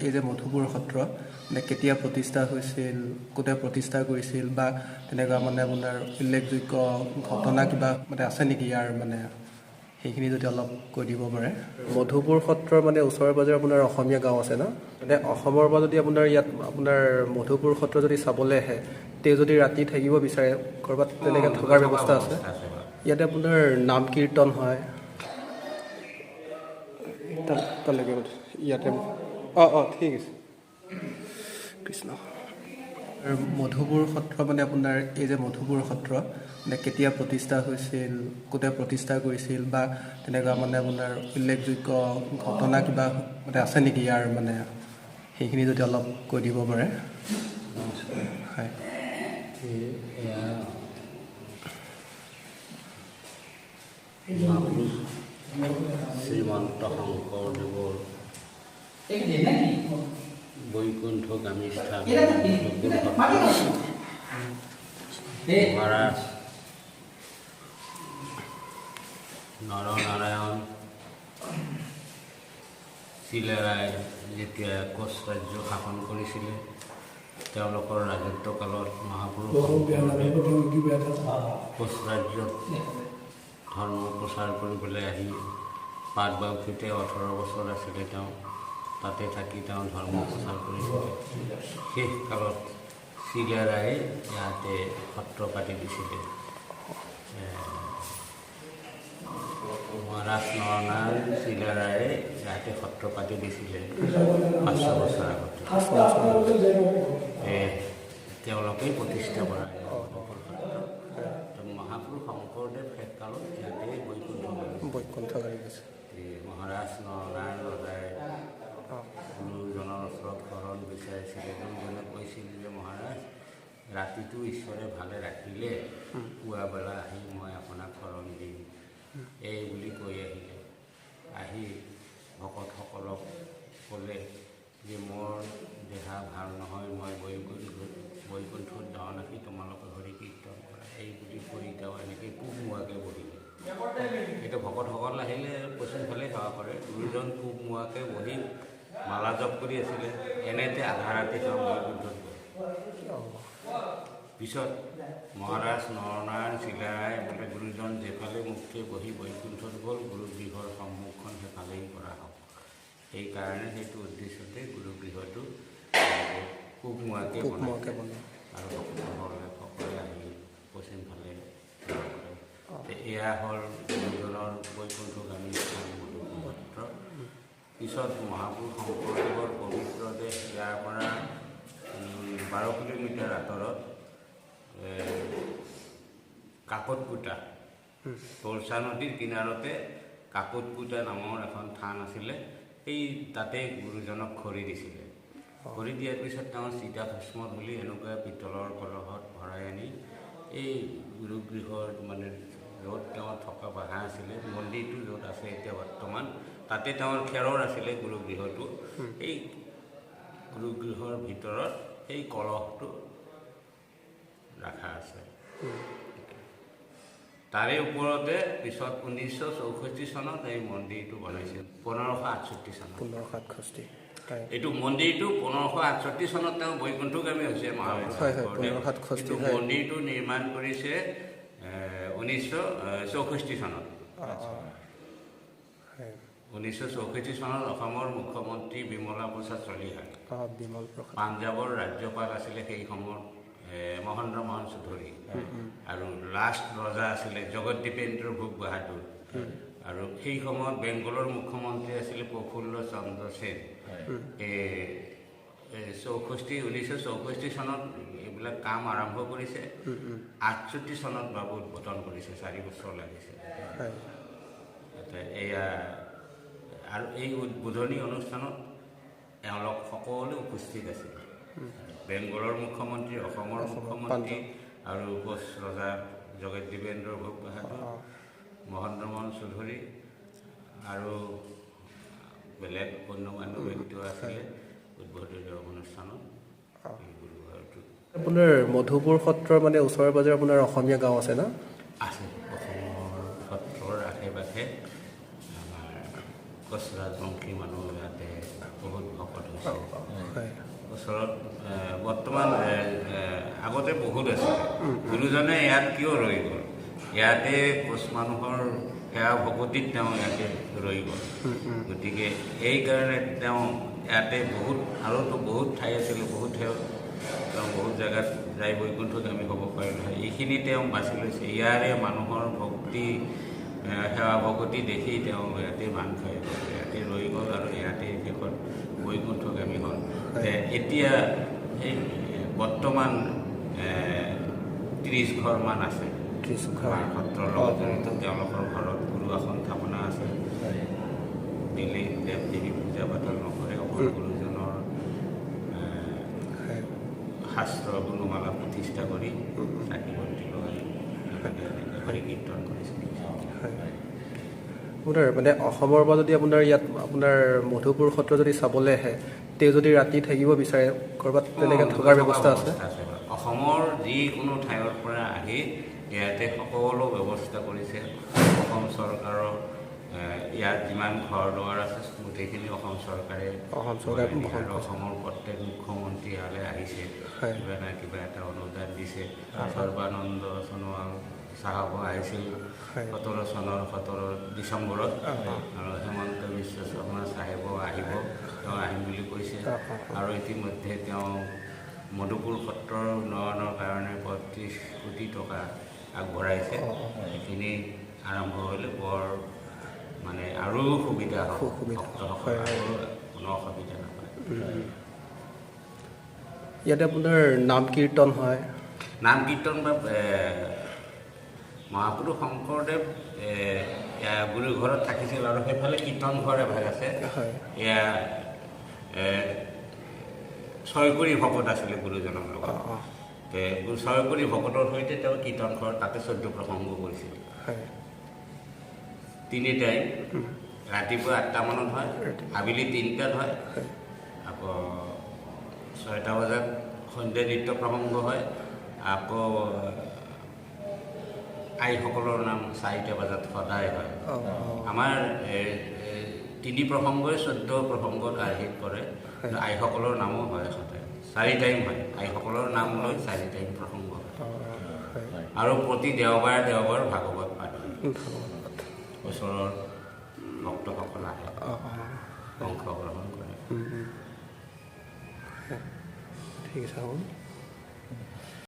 এই যে মধুপুৰ সত্ৰ মানে কেতিয়া প্ৰতিষ্ঠা হৈছিল, কোনে প্ৰতিষ্ঠা কৰিছিল বা তেনেকুৱা মানে আপোনাৰ উল্লেখযোগ্য ঘটনা কিবা মানে আছে নেকি ইয়াৰ মানে সেইখিনি যদি অলপ কৈ দিব পাৰে। মধুপুৰ সত্ৰৰ মানে ওচৰে পাজৰে আপোনাৰ অসমীয়া গাঁও আছে ন, মানে অসমৰ পৰা যদি আপোনাৰ ইয়াত আপোনাৰ মধুপুৰ সত্ৰ যদি চাবলৈ আহে, তে যদি ৰাতি থাকিব বিচাৰে ক'ৰবাত তেনেকৈ থকাৰ ব্যৱস্থা আছে। ইয়াতে আপোনাৰ নাম কীৰ্তন হয় তালৈকে ইয়াতে। ঠিক আছে কৃষ্ণ। মধুপুৰ সত্ৰ মানে আপোনাৰ এই যে মধুপুৰ সত্ৰ মানে কেতিয়া প্ৰতিষ্ঠা হৈছিল, কোনে প্ৰতিষ্ঠা কৰিছিল বা তেনেকুৱা মানে আপোনাৰ উল্লেখযোগ্য ঘটনা কিবা মানে আছে নেকি ইয়াৰ মানে সেইখিনি যদি অলপ কৈ দিব পাৰে। হয়, শ্ৰীমন্ত শংকৰদেৱৰ বৈকুণ্ঠগামী স্থান মহাৰাজ নৰনাৰায়ণ চিলাৰাই যেতিয়া কোচ ৰাজ্য শাসন কৰিছিলে, তেওঁলোকৰ ৰাজত্বকালত মহাপুৰুষ কোচ ৰাজ্যত ধৰ্ম প্ৰচাৰ কৰিবলৈ আহি পাটবাউসীতে 18 বছৰ আছিলে তেওঁ। তাতে থাকি তেওঁ ধৰ্ম প্ৰচাৰ কৰিছিলে। শেষ কালত চিলাৰাই ইয়াতে সত্ৰ পাতি দিছিলে। মহাৰাজ নৰনাৰায়ণ চিলাৰাই ইয়াতে সত্ৰ পাতি দিছিলে 500 বছৰ আগতে। তেওঁলোকেই প্ৰতিষ্ঠা কৰা মহাপুৰুষ শংকৰদেৱ শেষ কালত ইয়াতে বৈকুণ্ঠগামী গৈছে। মহাৰাজ নৰনাৰায়ণ ৰজাই গুৰুজনৰ ওচৰত শৰণ বিচাৰিছিলে। গুৰুজনে কৈছিল যে মহাৰাজ, ৰাতিটো ঈশ্বৰে ভালে ৰাখিলে, পুৱাবেলা আহি মই আপোনাক শৰণ দিম, এই বুলি কৈ আহিলে। আহি ভকতসকলক ক'লে যে মোৰ দেহা ভাল নহয়, মই বৈকুণ্ঠত যাওঁ নাকি, তোমালোকে হৰি কীৰ্তন কৰা, এই বুলি কৈ তেওঁ এনেকৈ পূব মোৱাকৈ বহিলে। এতিয়া ভকতসকল আহিলে পশ্চিমফালে সেৱা কৰে। গুৰুজন পূব মোৱাকৈ বহি মালা জপ কৰি আছিলে। এনেতে আধা ৰাতি তেওঁ বৈকুণ্ঠত গ'ল। পিছত মহাৰাজ নৰনাৰায়ণ চিলাৰাই বোলে গুৰুজন যেফালে মুখে বহি বৈকুণ্ঠত গ'ল, গুৰুগৃহৰ সন্মুখখন সেইফালেই কৰা হওক। সেইকাৰণে সেইটো উদ্দেশ্যতে গুৰুগৃহটো পূব মোৱাকৈ বনায় আৰু সকলে আহি পশ্চিমফালে সেৱা কৰে। এয়া হ'ল গুৰুজনৰ বৈকুণ্ঠগামী মধুপুৰ সত্ৰ। পিছত মহাপুৰুষ শংকৰদেৱৰ পবিত্ৰ দেশ ইয়াৰ পৰা 12 কিলোমিটাৰ আঁতৰত কাকতপুতা, তোলচা নদীৰ কিনাৰতে কাকতপুতা নামৰ এখন থান আছিলে। সেই তাতে গুৰুজনক খৰি দিছিলে। খৰি দিয়াৰ পিছত তেওঁ চিতাভস্ম বুলি এনেকুৱা পিতলৰ কলহত ভৰাই আনি এই গুৰুগৃহৰ মানে য'ত তেওঁৰ থকা বাহা আছিলে, মন্দিৰটো য'ত আছে এতিয়া বৰ্তমান, তাতে তেওঁৰ খেৰৰ আছিলে গুৰুগৃহটো। এই গুৰুগৃহৰ ভিতৰত সেই কলহটো ৰখা আছে। তাৰে ওপৰতে পিছত 1964 চনত এই মন্দিৰটো বনাইছিল। 1568 চনত। 1568 এইটো মন্দিৰটো 1568 চনত তেওঁ বৈকুণ্ঠগামী হৈছে মহাপুৰুষ। মন্দিৰটো নিৰ্মাণ কৰিছে 1964 চনত। 1964 চনত অসমৰ মুখ্যমন্ত্ৰী বিমলা প্ৰসাদ চলিহাই, পাঞ্জাৱৰ ৰাজ্যপাল আছিলে সেই সময়ত মহেন্দ্ৰ মোহন চৌধুৰী, আৰু লাষ্ট ৰজা আছিলে জগদ্দীপেন্দ্ৰ ভূপ বাহাদুৰ, আৰু সেই সময়ত বেংগলৰ মুখ্যমন্ত্ৰী আছিলে প্ৰফুল্ল চন্দ্ৰ সেন। 1964 চনত এইবিলাক কাম আৰম্ভ কৰিছে। 68 চনত বাবু উদ্বোধন কৰিছে, 4 বছৰ লাগিছে। এয়া আৰু এই উদ্বোধনী অনুষ্ঠানত এওঁলোক সকলো উপস্থিত আছিল। বেংগলৰ মুখ্যমন্ত্ৰী, অসমৰ মুখ্যমন্ত্ৰী আৰু কোচ ৰজা জগদ্দীপেন্দ্ৰ ভূপ বাহাদুৰ, মহেন্দ্ৰ মোহন চৌধুৰী আৰু বেলেগ গণ্যমান্য ব্যক্তিও আছিলে উদ্বোধনী অনুষ্ঠানত। আপোনাৰ মধুপুৰ সত্ৰৰ মানে ওচৰে পাজৰে আপোনাৰ অসমীয়া গাঁও আছে ন? আছে। অসমৰ সত্ৰৰ আশে পাশে আমাৰ কোচ ৰাজবংশী মানুহ ইয়াতে বহুত ভকত হৈছে। হয় ওচৰত বৰ্তমান আগতে বহুত আছিল গুৰুজনে ইয়াত কিয় ৰৈ গ'ল ইয়াতে কোচ মানুহৰ সেৱা ভকতিত তেওঁ ইয়াতে ৰৈ গ'ল গতিকে এইকাৰণে তেওঁ ইয়াতে বহুত আৰুতো বহুত ঠাই আছিলে বহুত তেওঁ বহুত জেগাত যাই বৈকুণ্ঠগামী হ'ব পাৰিলে হয় এইখিনি তেওঁ বাছি লৈছে ইয়াৰে মানুহৰ ভক্তি সেৱা ভকতি দেখি তেওঁ ইয়াতে বান্ধ খাই ইয়াতে ৰৈ গ'ল আৰু ইয়াতে শেষত বৈকুণ্ঠগামী হ'ল এতিয়া এই বৰ্তমান 30 ঘৰমান আছে সত্ৰৰ লগত জড়িত তেওঁলোকৰ ঘৰত গুৰু আসন স্থাপনা আছে দিল্লী দেৱ দেৱী পূজা পাতল নকৰে অকল গুৰুজনৰ শাস্ত্ৰ গুণমালা প্ৰতিষ্ঠা কৰি চাকি বন্তি লগাই হৰি কীৰ্তন কৰিছিল আপোনাৰ মানে অসমৰ পৰা যদি আপোনাৰ ইয়াত আপোনাৰ মধুপুৰ সত্ৰ যদি চাবলৈ আহে তেওঁ যদি ৰাতি থাকিব বিচাৰে ক'ৰবাত তেনেকৈ থকাৰ ব্যৱস্থা আছে অসমৰ যিকোনো ঠাইৰ পৰা আহি ইয়াতে সকলো ব্যৱস্থা কৰিছে অসম চৰকাৰৰ ইয়াত যিমান ঘৰ দুৱাৰ আছে গোটেইখিনি অসম চৰকাৰে অসমৰ প্ৰত্যেক মুখ্যমন্ত্ৰী ইয়ালৈ আহিছে কিবা না কিবা এটা অনুদান দিছে সৰ্বানন্দ সোণোৱাল চাহাব আহিছিল 17 ডিচেম্বৰত আৰু হেমন্ত বিশ্ব শৰ্মা চাহেব আহিব তেওঁ আহিম বুলি কৈছে আৰু ইতিমধ্যে তেওঁ মধুপুৰ সত্ৰৰ উন্নয়নৰ কাৰণে 35 কোটি টকা আগবঢ়াইছে সেইখিনি আৰম্ভ হ'লে বৰ মানে আৰু সুবিধা হ'ব কোনো অসুবিধা নাপায় ইয়াতে আপোনাৰ নাম কীৰ্তন হয় নাম কীৰ্তন বা মহাপুৰুষ শংকৰদেৱ গুৰু ঘৰত থাকিছিল আৰু সেইফালে কীৰ্তন ঘৰ এভাগ আছে এয়া ছয়কুৰি ভকত আছিলে গুৰুজনৰ লগত ছয়কুৰি ভকতৰ সৈতে তেওঁ কীৰ্তন ঘৰ তাতে 14 প্ৰসংগ কৰিছিল 3 টাইম ৰাতিপুৱা 8টা মানত হয় আবেলি 3টাত হয় আকৌ 6টা বজাত সন্ধ্যা নৃত্য প্ৰসংগ হয় আকৌ আইসকলৰ নাম 4টা বজাত সদায় হয় আমাৰ 3 প্ৰসংগই 14 প্ৰসংগত আৰ্হিত কৰে আইসকলৰ নামো হয় সদায় 4 টাইম হয় আইসকলৰ নাম লৈ 4 টাইম প্ৰসংগ হয় আৰু প্ৰতি দেওবাৰ ভাগৱত পাঠ ওচৰৰ ভক্তসকল আহে অংশগ্ৰহণ কৰে ঠিক আছে